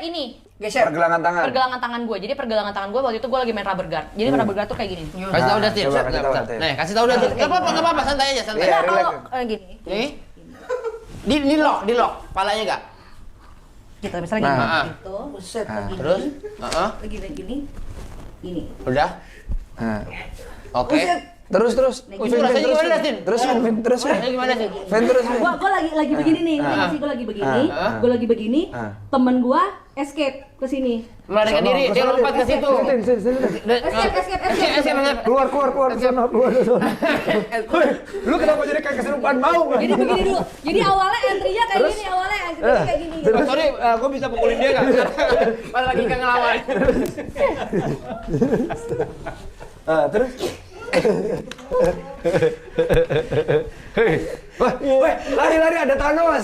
ini. Geser. Pergelangan tangan. Pergelangan tangan gue. Jadi pergelangan tangan gue waktu itu gue lagi main rubber guard. Jadi rubber guard tuh kayak gini. Kasih tahu Datin. Coba kasih tahu, Datin. Nih, kasih tahu Datin. Enggak apa-apa, santai aja, santai. Iya, Nah, kalau relax. gini. Nih. Di lock, palanya enggak? Gitu, misalnya Nah. gini. Gitu. Buset. Terus? Heeh. Lagi gini. Ini. Udah? Nah. Oke. Terus. Itu rasanya gimana, Datin? Terus, Rasanya gimana sih? terus. Gua lagi begini nih. Gua lagi begini. Gua lagi begini. Temen gua escape ke sini. Melarikan diri, dia lompat ke situ. Escape. Keluar. Sono. Lu kenapa jadi kayak keserupaan mau? Jadi begini dulu. Jadi awalnya entry-nya kayak gini, kayak gini. Sorry, gue bisa pukulin dia nggak? Pas lagi nggak ngelawan. Terus. Wah, lari ada Thanos.